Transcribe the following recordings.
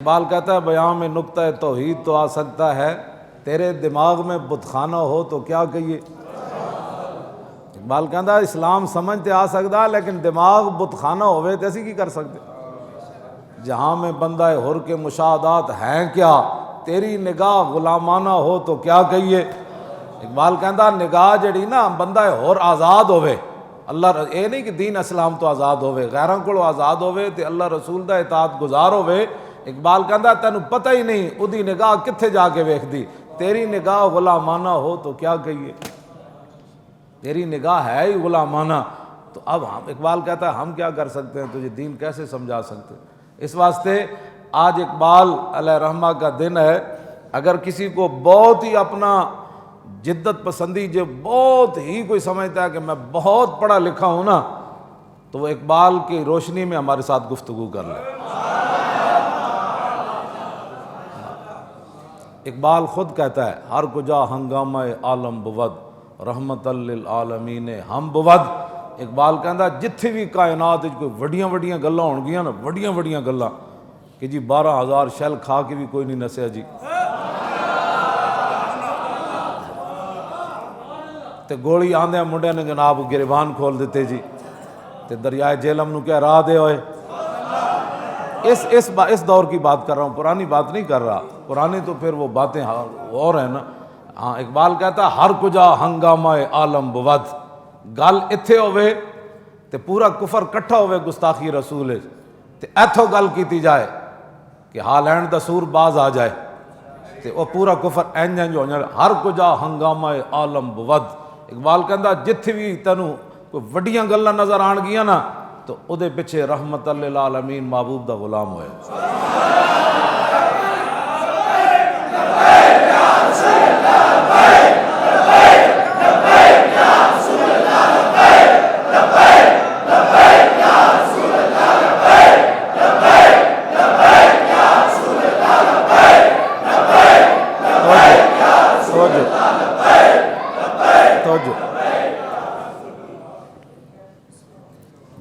اقبال کہتا ہے بیان میں نقطہ توحید تو آ سکتا ہے، تیرے دماغ میں بت خانہ ہو تو کیا کہیے۔ اقبال کہتا ہے اسلام سمجھ تے آ سکتا ہے لیکن دماغ بت خانہ ہوئے تو اسی کی کر سکتے۔ جہاں میں بندہ حر کے مشاہدات ہیں کیا، تیری نگاہ غلامانہ ہو تو کیا کہیے۔ اقبال کہتا نگاہ جڑی نا بندہ حر آزاد ہوئے، اللہ اے نہیں کہ دین اسلام تو آزاد ہوئے، غیراں کو آزاد ہوئے تے اللہ رسول دا اطاعت گزار ہوئے۔ اقبال کہتا تینوں پتہ ہی نہیں اودی نگاہ کتھے جا کے ویکھ دی، تیری نگاہ غلامانہ ہو تو کیا کہیے۔ تیری نگاہ ہے ہی غلامانہ، تو اب اقبال کہتا ہے ہم کیا کر سکتے ہیں، تجھے دین کیسے سمجھا سکتے ہیں۔ اس واسطے آج اقبال علیہ رحمہ کا دن ہے۔ اگر کسی کو بہت ہی اپنا جدت پسندی جو بہت ہی کوئی سمجھتا ہے کہ میں بہت پڑھا لکھا ہوں نا، تو وہ اقبال کی روشنی میں ہمارے ساتھ گفتگو کر لے۔ اقبال خود کہتا ہے ہر کجا ہنگامہ عالم بود رحمت للعالمین ہم بود۔ اقبال کہتا ہے جتھے بھی کائنات کوئی وڈیاں وڈیاں گلاں ہون گیاں نا، وڈیاں وڈیاں گلاں کہ جی 12,000 شیل کھا کے بھی کوئی نہیں نسیا جی، تے گولی آندے منڈے نے جناب گریبان کھول دیتے جی، تے دریائے جہلم نو کیا راہ دے ہوئے۔ اس دور کی بات کر رہا ہوں، پرانی بات نہیں کر رہا، پرانی تو پھر وہ باتیں اور ہیں نا۔ ہاں اقبال کہتا ہے ہر کجا ہنگامہ عالم بود، گل اتھے ہوئے تے پورا کفر کٹھا ہوئے گستاخی رسول تے ایتھو گل کیتی جائے کہ ہالینڈ دا سور باز آ جائے تے وہ پورا کفر اینج ہو جائے۔ ہر کجا ہنگامہ عالم بود۔ اقبال کہتا جتھے بھی تینوں کوئی وڈیاں گلاں نظر آن گیاں نا، تو او دے پیچھے رحمت للعالمین محبوب دا غلام ہوئے۔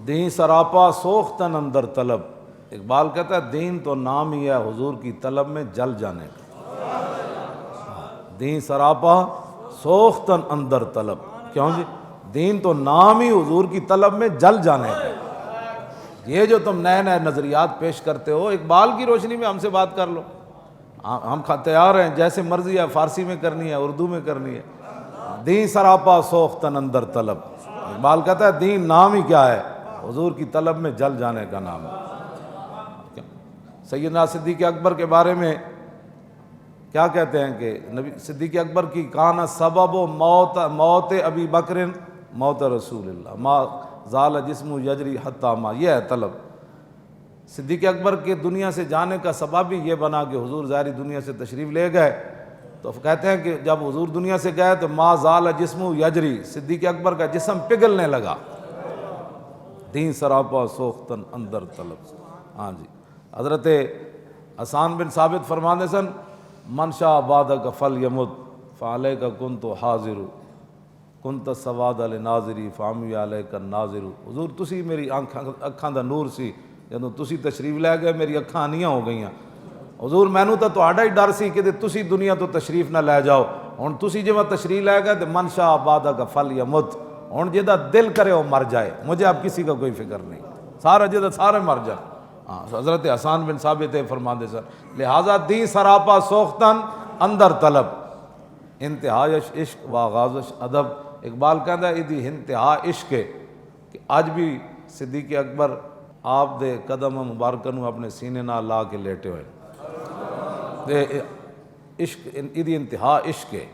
دین سراپا سوختن اندر طلب۔ اقبال کہتا ہے دین تو نام ہی ہے حضور کی طلب میں جل جانے کا۔ دین سراپا سوختن اندر طلب، کیوں جی؟ دین تو نام ہی حضور کی طلب میں جل جانے کا۔ یہ جو تم نئے نئے نظریات پیش کرتے ہو، اقبال کی روشنی میں ہم سے بات کر لو، ہم تیار ہیں، جیسے مرضی ہے، فارسی میں کرنی ہے، اردو میں کرنی ہے۔ دین سراپا سوختن اندر طلب، اقبال کہتا ہے دین نام ہی کیا ہے، حضور کی طلب میں جل جانے کا نام ہے۔ سیدنا صدیق اکبر کے بارے میں کیا کہتے ہیں کہ نبی صدیق اکبر کی کانا سبب موت ابی بکر موت رسول اللہ ما زال جسم یجری حتی ما، یہ ہے طلب۔ صدیق اکبر کے دنیا سے جانے کا سبب بھی یہ بنا کہ حضور ظاہری دنیا سے تشریف لے گئے، تو کہتے ہیں کہ جب حضور دنیا سے گئے تو ما زال جسم یجری، صدیق اکبر کا جسم پگھلنے لگا۔ دین سراپا سوختن اندر طلب۔ ہاں جی، حضرت حسان بن ثابت فرماتے سن من شاء بعدک فلیمت فعلیک کنت حاضر کنت سواد لناظری فعمی علیک الناظر۔ حضور تسی میری اکھاں دا نور سی، جدوں تسی تشریف لے گئے میری اکھاں انیاں ہو گئیاں۔ حضور مینوں تو تہاڈا ہی ڈر سی کہ تسی دنیا تو تشریف نہ لے جاؤ، ہن تسی جویں تشریف لے گئے تے من شاء بعدک فلیمت، ہن جہاں دل کرے وہ مر جائے، مجھے اب کسی کا کوئی فکر نہیں، سارا جہاں سارے مر جائے۔ ہاں حضرت حسان بن ثابت فرماتے سر لہٰذا دین سراپا سوختن اندر طلب، انتہائش عشق و آغازش ادب۔ اقبال کہتا ہے یہ انتہا عشق ہے کہ آج بھی صدیق اکبر آپ دے قدم مبارکہ نو اپنے سینے نال لا کے لیٹے ہوئے۔ عشق یہ انتہا عشق ہے،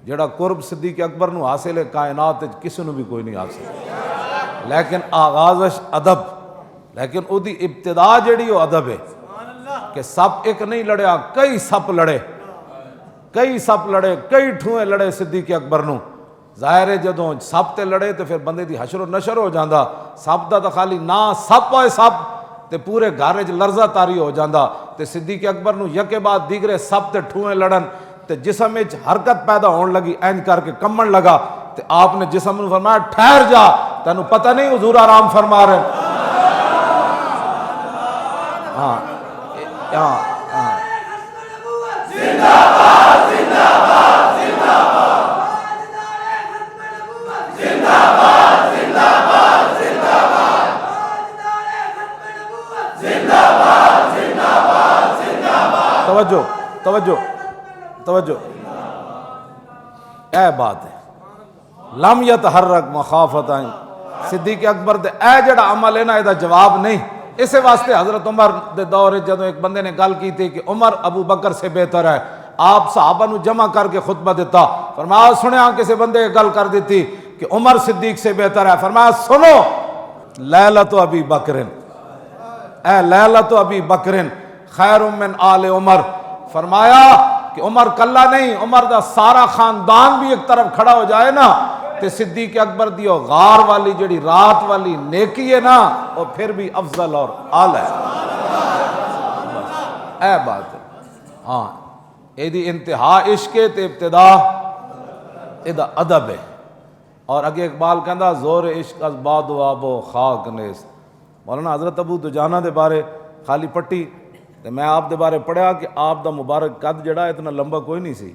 جڑا قرب صدیق اکبر نو حاصل ہے کائنات کسی نو بھی کوئی نہیں حاصل، لیکن آغازش ادب، لیکن او دی ابتدا جڑی وہ ادب ہے کہ سپ ایک نہیں لڑیا، کئی سپ لڑے، کئی ٹھوئے لڑے صدیق اکبر نو۔ ظاہر ہے جدوں سپ تے لڑے تو پھر بندے دی حشر و نشر ہو جاندا، سپ دا تو خالی نا سپ ہوئے سپ تے پورے گھر وچ لرزہ تاری ہو جاندا، تے صدیق اکبر نو یکے بعد دیگرے سپ تے ٹھوئے لڑن تے جسم وچ حرکت پیدا ہون لگی، اینج کر کے کمن لگا، تے آپ نے جسم نو فرمایا ٹھہر جا، تینوں پتہ نہیں حضور آرام فرما رہے۔ ہاں توجہ توجہ توجہ، اے بات ہے لم یتحرک مخافت صدیق اکبر دے اے جڑا عمل ہے نا یہ جواب نہیں. اس واسطے حضرت عمر دے دور جدوں ایک بندے نے گل کی تھی کہ عمر ابو بکر سے بہتر ہے، آپ صحابہ نو جمع کر کے خطبہ دیتا، فرمایا سنیا کسی بندے گل کر دیتی کہ عمر صدیق سے بہتر ہے، فرمایا سنو لیلۃ ابی بکر، اے لیلۃ ابی بکر خیر من آل عمر، فرمایا کہ عمر کلا نہیں، عمر دا سارا خاندان بھی ایک طرف کھڑا ہو جائے نا تے صدیق اکبر دی غار والی جڑی رات والی نیکی ہے نا وہ پھر بھی افضل اور اعلی ہے. اے بات ہے ہاں، اے دی انتہا عشق تے ابتدا اے دا ادب ہے. اور اگے اقبال کہندا زور عشق از باد و آب و خاک نیست. مولانا حضرت ابو دجانہ دے بارے خالی پٹی تے میں آپ دے بارے پڑھیا کہ آپ دا مبارک قد جڑا اتنا لمبا کوئی نہیں سی.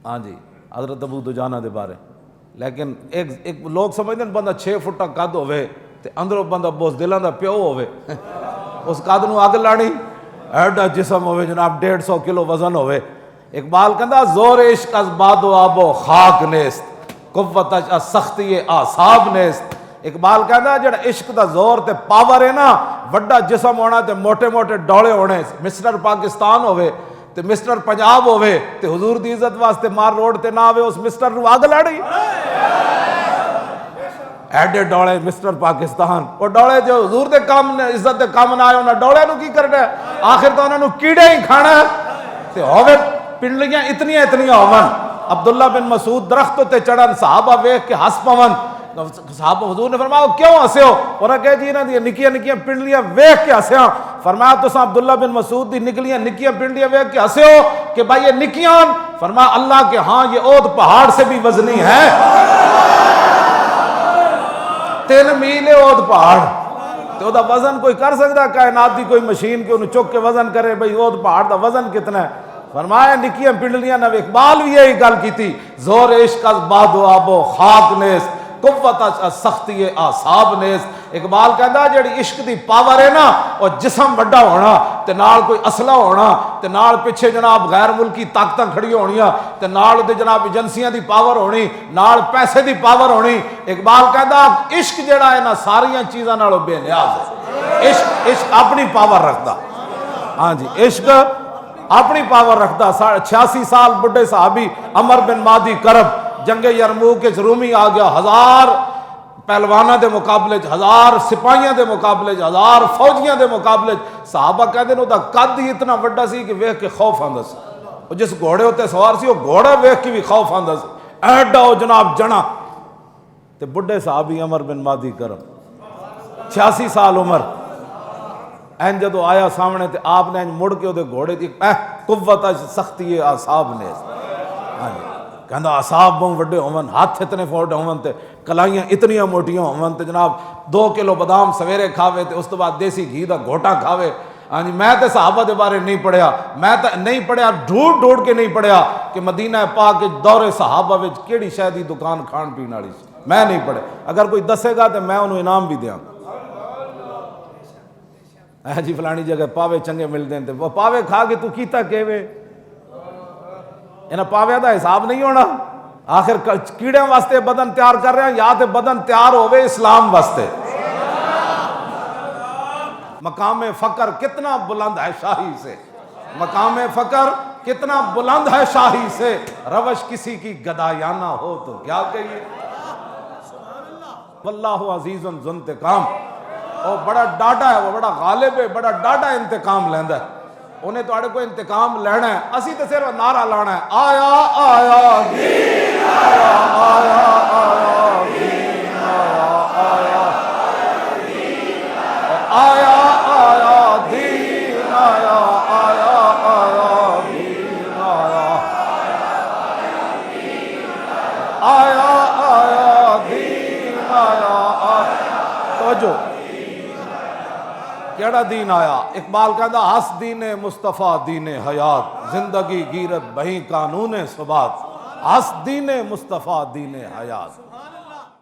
ہاں جی حضرت ابو دجانہ دے بارے، لیکن ایک لوگ سمجھتے ہیں بندہ 6 فٹ قد ہوئے تے اندروں بندہ بوزدلاں دا پیو ہوئے اس قد نو اگ لاڑی ایڈا جسم ہوئے جناب 150 کلو وزن ہوئے. اقبال کہندا زور عشق از باد و آب و خاک نیست قوت از سختی اعصاب نیست. اقبال کہندا جڑا عشق دا زور تے پاور ہے نا، وڈا جسم ہونا تے موٹے موٹے ڈولے ہونے، مسٹر پاکستان ہوئے تے مسٹر پنجاب ہوئے تے حضور دی عزت واسطے مار روڈ تے نہ آوے اس مسٹر نو آگ لاڑی. ایڈے ڈولے مسٹر پاکستان، وہ ڈولے جو حضور دے کام نے عزت دے کام نہ آئے انہاں ڈولے نو کی کرنا ہے؟ آخر تو انہاں نو کیڑے ہی کھانا ہے تے ہوے پنڈلیاں اتنیاں ہون. عبداللہ بن مسعود درخت تے چڑھن صحابہ ویکھ کے ہس پون، صحابہ حضور نے فرمایا کیوں ہسے ہو؟ انہاں کہے جی انہاں دی نکیاں پنڈلیاں ویکھ کے ہسیاں. فرمایا تساں عبداللہ بن مسعود دی نکیاں پنڈلیاں ویکھ کے ہسے ہو کہ بھائی یہ نکیاں؟ فرمایا اللہ کے ہاں یہ اود پہاڑ سے بھی وزنی ہے. 3 میل اود پہاڑ تو دا وزن کوئی کر سکتا؟ کائنات دی کوئی مشین کہ انہوں چک کے وزن کرے بھئی اود پہاڑ دا وزن کتنا ہے؟ فرمایا نکیاں پنڈلیاں نو. اقبال بھی یہی گل کی تھی زور عشق از باد و آب و خاک نیست قوت از سختی اعصاب نیست. اقبال کہندا جڑی عشق دی پاور ہے نا وہ جسم بڑا ہونا تے نال کوئی اسلحہ ہونا تے نال پیچھے جناب غیر ملکی طاقتاں کھڑی ہونیاں تے نال دے جناب ایجنسیاں دی پاور ہونی، نال پیسے دی پاور ہونی. اقبال کہندا عشق جڑا ہے نا ساریاں چیزاں نالوں بے نیاز ہے. عشق اپنی پاور رکھدا. ہاں جی عشق اپنی پاور رکھدا. 86 سال بڈھے صحابی عمر بن مادی کرب جنگ یرموک کے رومی آ گیا، 1000 پہلوانہ دے مقابلے 1000 سپاہیاں دے مقابلے 1000 فوجیاں دے مقابلے صحابہ کہتے ہیں دا قد ہی اتنا وڈا سی کہ ویکھ کے خوف آندا سی. وہ جس گھوڑے ہوتے سوار سی وہ گھوڑا ویکھ کے بھی خوف آندا سی، ایڈا او جناب جنا. تے بڈھے صحابی عمر بن مادی کرب 86 سال عمر این جدو آیا سامنے تے آپ نے مڑ کے دے گھوڑے دی قوت سختی اعصاب نے. ہاں جی کہندا اعصاب بہت وڈے ہون، ہاتھ اتنے فوٹ ہون تے کلائیاں اتنیاں موٹیاں ہون تے جناب 2 کلو بادام سویرے کھاوے تے اس تو بعد دیسی گھی دا گھوٹا کھاوے. ہاں جی میں تے صحابہ دے بارے نہیں پڑھیا، میں تے نہیں پڑھیا ڈھونڈ کے نہیں پڑھیا کہ مدینہ پاک کے دور صحابہ وچ کیڑی شے دی دکان کھان پین والی سی. میں نہیں پڑھے، اگر کوئی دسے گا تے میں انہوں انعام بھی دیاں. جی فلانی جگہ پاوے چنگے ملتے ہیں وہ پاوے کھا کے تو کیتا کیوے؟ انہاں پاوے دا حساب نہیں ہونا. آخر کیڑے واسطے بدن تیار کر رہے ہیں یا تے بدن تیار ہوئے اسلام واسطے. مقام فقر کتنا بلند ہے شاہی سے، مقام فقر کتنا بلند ہے شاہی سے، روش کسی کی گدایانہ ہو تو کیا کہیے. واللہ عزیز ذو انتقام. وہ بڑا ڈاڈا ہے، وہ بڑا غالب ہے، بڑا ڈاڈا انتقام لیندا ہے. انہیں تو کوئی انتقام لینا ہے، اسی تو صرف نعرہ لانا ہے آیا آیا دین آیا آیا آیا دین آیا آیا آیا دین آیا آیا آیا دین آیا آیا آیا دین آیا. توجہ کیڑا کیڑا دین آیا؟ اقبال کہتا ہس دین مصطفیٰ دین حیات، زندگی گیرت بہی قانون ثبات، ہس دین مصطفیٰ دین حیات۔